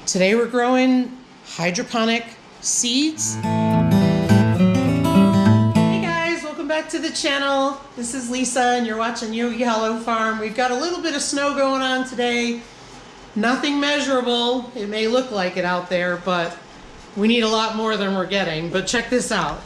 Today we're growing hydroponic seeds. Hey guys, welcome back to the channel. This is Lisa and you're watching Yogi Hollow Farm. We've got a little bit of snow going on today. Nothing measurable. It may look like it out there, but we need a lot more than we're getting. But check this out.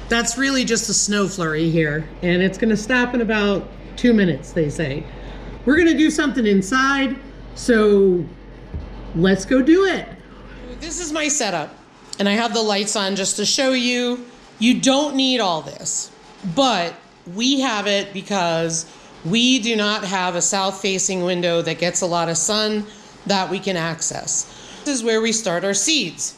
That's really just a snow flurry here, and it's gonna stop in about 2 minutes, they say. We're gonna do something inside, so let's go do it. This is my setup, and I have the lights on just to show you. You don't need all this, but we have it because we do not have a south-facing window that gets a lot of sun that we can access. This is where we start our seeds.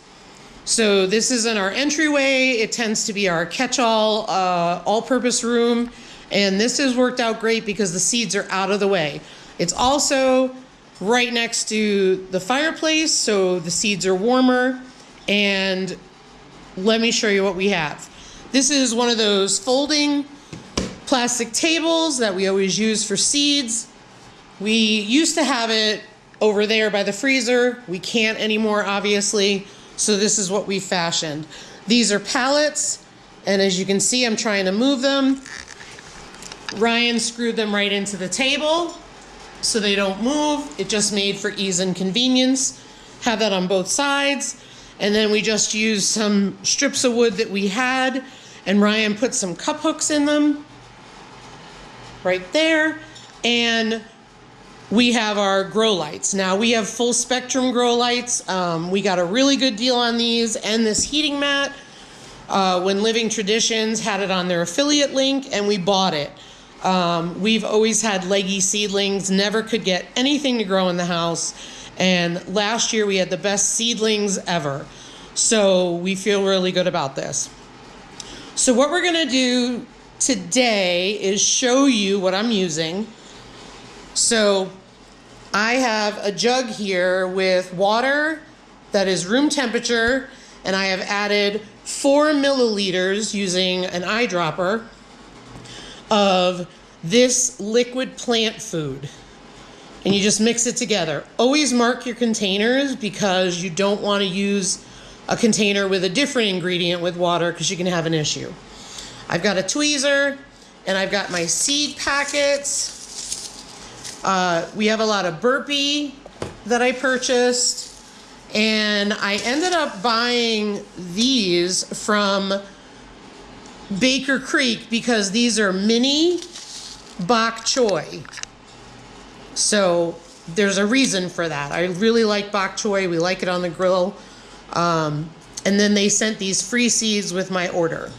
So this isn't our entryway. It tends to be our catch-all, all-purpose room. And this has worked out great because the seeds are out of the way. It's also right next to the fireplace, so the seeds are warmer. And let me show you what we have. This is one of those folding plastic tables that we always use for seeds. We used to have it over there by the freezer. We can't anymore, obviously. So this is what we fashioned. These are pallets, and as you can see, I'm trying to move them. Ryan screwed them right into the table so they don't move. It just made for ease and convenience. Have that on both sides. And then we just used some strips of wood that we had, and Ryan put some cup hooks in them right there. And we have our grow lights. Now we have full spectrum grow lights. We got a really good deal on these and this heating mat when Living Traditions had it on their affiliate link, and we bought it. We've always had leggy seedlings, never could get anything to grow in the house. And last year we had the best seedlings ever. So we feel really good about this. So what we're gonna do today is show you what I'm using. So I have a jug here with water that is room temperature, and I have added 4 milliliters using an eyedropper of this liquid plant food. And you just mix it together. Always mark your containers because you don't want to use a container with a different ingredient with water because you can have an issue. I've got a tweezer and I've got my seed packets. We have a lot of burpee that I purchased, and I ended up buying these from Baker Creek because these are mini bok choy. So there's a reason for that. I really like bok choy. We like it on the grill. And then they sent these free seeds with my order.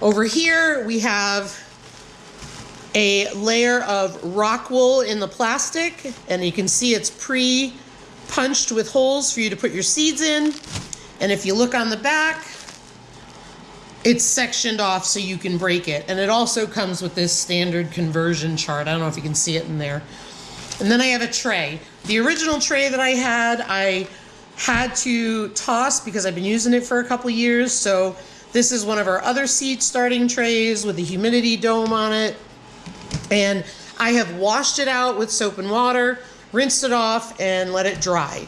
Over here we have a layer of rock wool in the plastic, and you can see it's pre-punched with holes for you to put your seeds in. And if you look on the back, it's sectioned off so you can break it. And it also comes with this standard conversion chart. I don't know if you can see it in there. And then I have a tray. The original tray that I had to toss because I've been using it for a couple years. So this is one of our other seed starting trays with a humidity dome on it. And I have washed it out with soap and water, rinsed it off, and let it dry.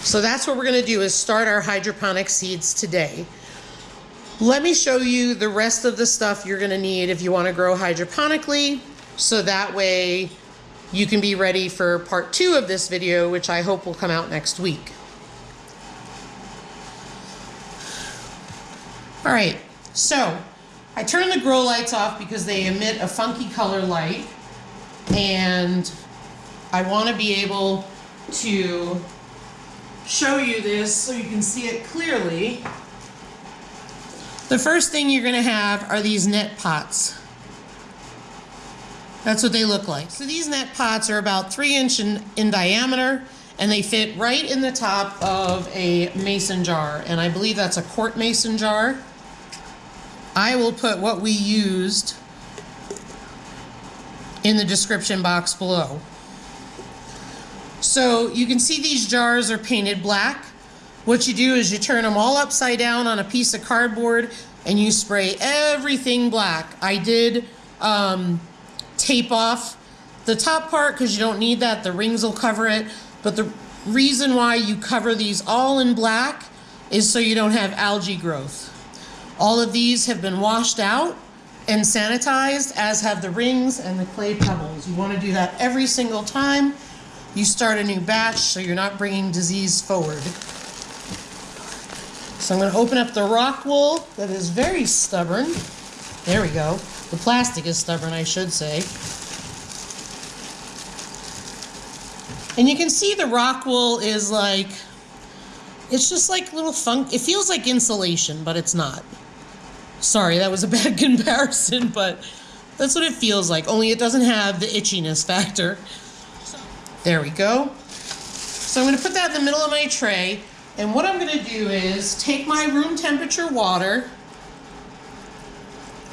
So that's what we're gonna do, is start our hydroponic seeds today. Let me show you the rest of the stuff you're gonna need if you wanna grow hydroponically, so that way you can be ready for part 2 of this video, which I hope will come out next week. All right, so I turned the grow lights off because they emit a funky color light, and I want to be able to show you this so you can see it clearly. The first thing you're going to have are these net pots. That's what they look like. So these net pots are about 3 inch in diameter, and they fit right in the top of a mason jar, and I believe that's a quart mason jar. I will put what we used in the description box below. So you can see these jars are painted black. What you do is you turn them all upside down on a piece of cardboard and you spray everything black. I did tape off the top part because you don't need that. The rings will cover it. But the reason why you cover these all in black is so you don't have algae growth. All of these have been washed out and sanitized, as have the rings and the clay pebbles. You want to do that every single time you start a new batch so you're not bringing disease forward. So I'm going to open up the rock wool that is very stubborn. There we go. The plastic is stubborn, I should say. And you can see the rock wool is like, it's just like little funk. It feels like insulation, but it's not. Sorry, that was a bad comparison, but that's what it feels like, only it doesn't have the itchiness factor. There we go. So I'm going to put that in the middle of my tray, and what I'm going to do is take my room temperature water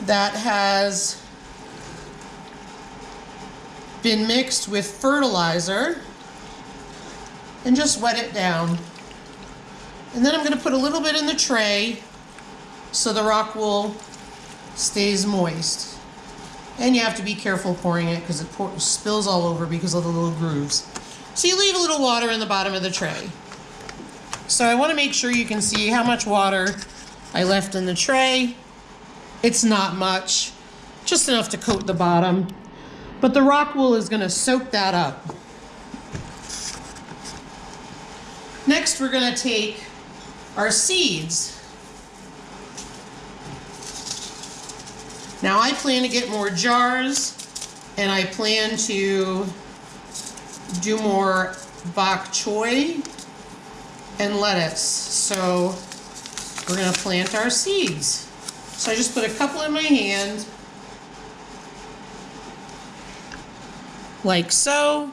that has been mixed with fertilizer and just wet it down. And then I'm going to put a little bit in the tray so the rock wool stays moist. And you have to be careful pouring it because it spills all over because of the little grooves. So you leave a little water in the bottom of the tray. So I want to make sure you can see how much water I left in the tray. It's not much, just enough to coat the bottom. But the rock wool is going to soak that up. Next, we're going to take our seeds. Now I plan to get more jars, and I plan to do more bok choy and lettuce. So we're going to plant our seeds. So I just put a couple in my hand, like so,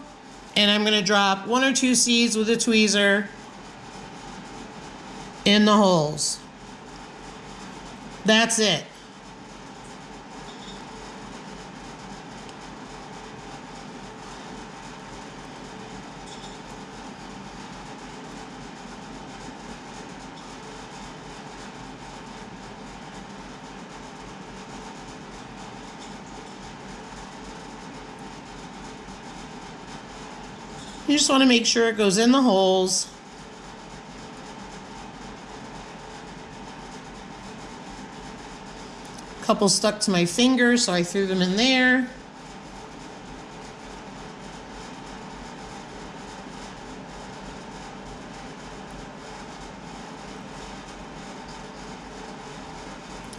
and I'm going to drop 1 or 2 seeds with a tweezer in the holes. That's it. You just want to make sure it goes in the holes. A couple stuck to my finger, so I threw them in there.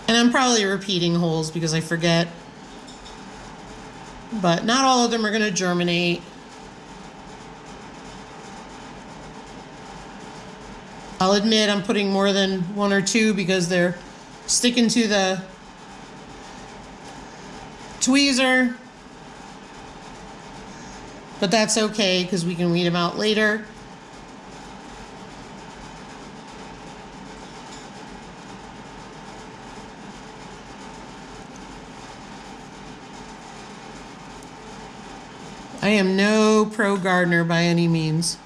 And I'm probably repeating holes because I forget. But not all of them are going to germinate. I'll admit I'm putting more than 1 or 2 because they're sticking to the tweezer. But that's okay because we can weed them out later. I am no pro gardener by any means.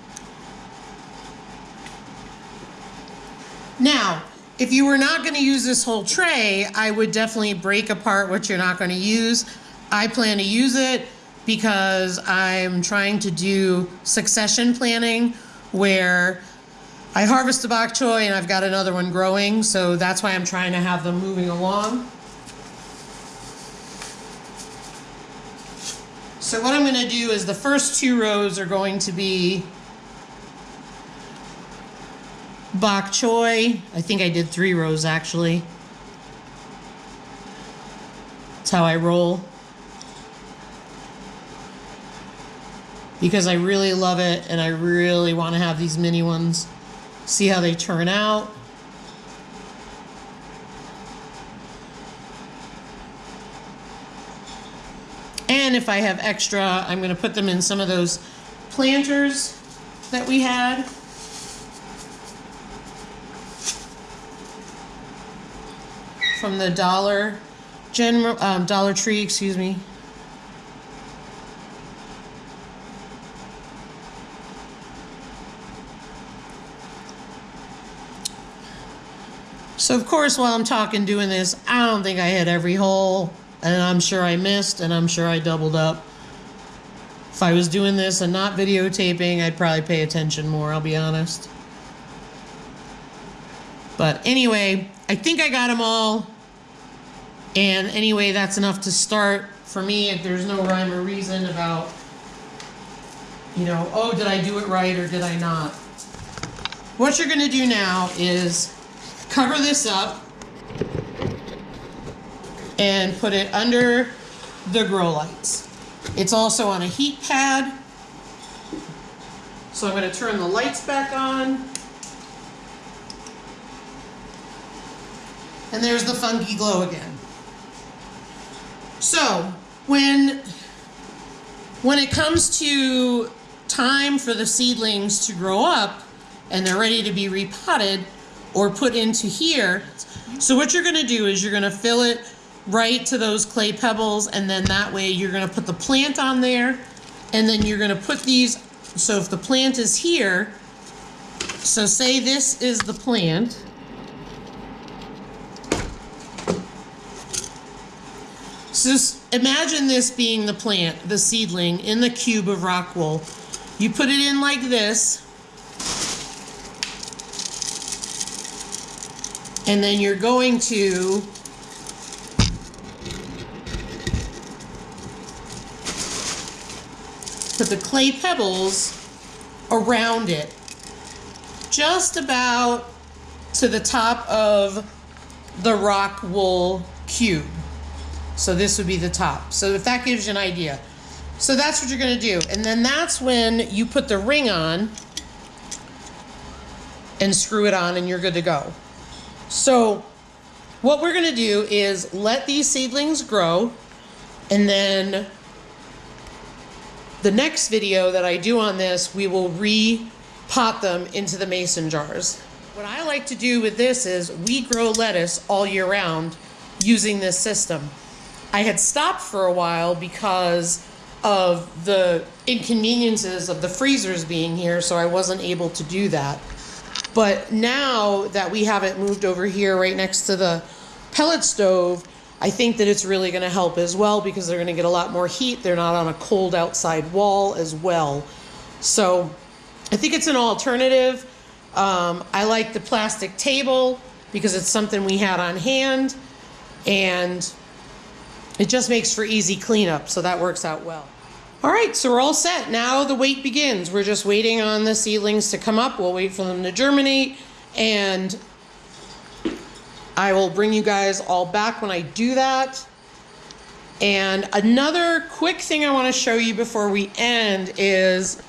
Now, if you were not going to use this whole tray, I would definitely break apart what you're not going to use. I plan to use it because I'm trying to do succession planting where I harvest the bok choy and I've got another one growing, so that's why I'm trying to have them moving along. So what I'm going to do is the first 2 rows are going to be bok choy. I think I did 3 rows actually. That's how I roll. Because I really love it and I really want to have these mini ones. See how they turn out. And if I have extra, I'm going to put them in some of those planters that we had. From the Dollar Tree, excuse me. So of course, while I'm doing this, I don't think I hit every hole, and I'm sure I missed, and I'm sure I doubled up. If I was doing this and not videotaping, I'd probably pay attention more, I'll be honest. But anyway, I think I got them all. And anyway, that's enough to start. For me, if there's no rhyme or reason about, you know, oh, did I do it right or did I not? What you're gonna do now is cover this up and put it under the grow lights. It's also on a heat pad. So I'm gonna turn the lights back on. And there's the funky glow again. So when it comes to time for the seedlings to grow up and they're ready to be repotted or put into here, so what you're going to do is you're going to fill it right to those clay pebbles, and then that way you're going to put the plant on there, and then you're going to put these. So if the plant is here, so say this is the plant. So just imagine this being the plant, the seedling in the cube of rock wool. You put it in like this, and then you're going to put the clay pebbles around it, just about to the top of the rock wool cube. So this would be the top. So if that gives you an idea. So that's what you're gonna do. And then that's when you put the ring on and screw it on and you're good to go. So what we're gonna do is let these seedlings grow, and then the next video that I do on this, we will re-pot them into the mason jars. What I like to do with this is we grow lettuce all year round using this system. I had stopped for a while because of the inconveniences of the freezers being here, so I wasn't able to do that. But now that we have it moved over here right next to the pellet stove, I think that it's really going to help as well, because they're going to get a lot more heat. They're not on a cold outside wall as well. So I think it's an alternative. I like the plastic table because it's something we had on hand, and it just makes for easy cleanup, so that works out well. All right, so we're all set. Now the wait begins. We're just waiting on the seedlings to come up. We'll wait for them to germinate, and I will bring you guys all back when I do that. And another quick thing I want to show you before we end is,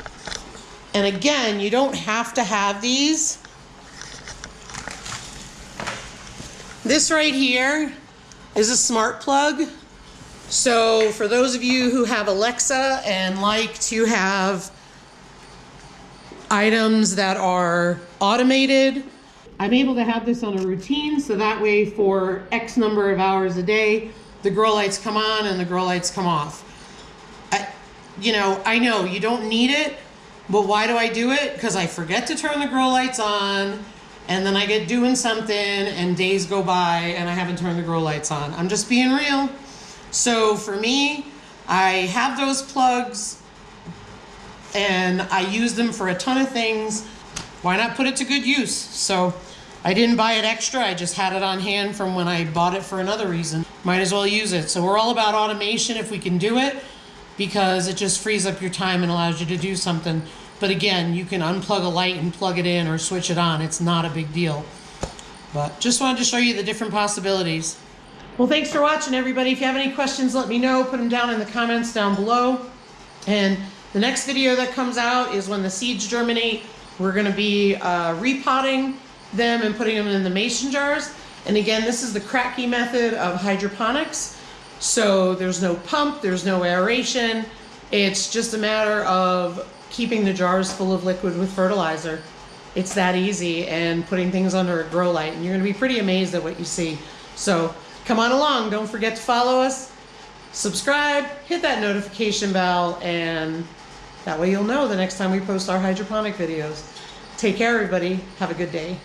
and again, you don't have to have these. This right here is a smart plug. So for those of you who have Alexa and like to have items that are automated, I'm able to have this on a routine, so that way for X number of hours a day, the grow lights come on and the grow lights come off. I know you don't need it, but why do I do it? Because I forget to turn the grow lights on, and then I get doing something and days go by and I haven't turned the grow lights on. I'm just being real. So for me, I have those plugs and I use them for a ton of things. Why not put it to good use? So I didn't buy it extra, I just had it on hand from when I bought it for another reason. Might as well use it. So we're all about automation if we can do it, because it just frees up your time and allows you to do something. But again, you can unplug a light and plug it in or switch it on. It's not a big deal. But just wanted to show you the different possibilities. Well, thanks for watching, everybody. If you have any questions, let me know. Put them down in the comments down below. And the next video that comes out is when the seeds germinate. We're going to be repotting them and putting them in the mason jars. And again, this is the Kratky method of hydroponics. So there's no pump, there's no aeration. It's just a matter of keeping the jars full of liquid with fertilizer. It's that easy, and putting things under a grow light. And you're going to be pretty amazed at what you see. So come on along. Don't forget to follow us, subscribe, hit that notification bell, and that way you'll know the next time we post our hydroponic videos. Take care, everybody. Have a good day.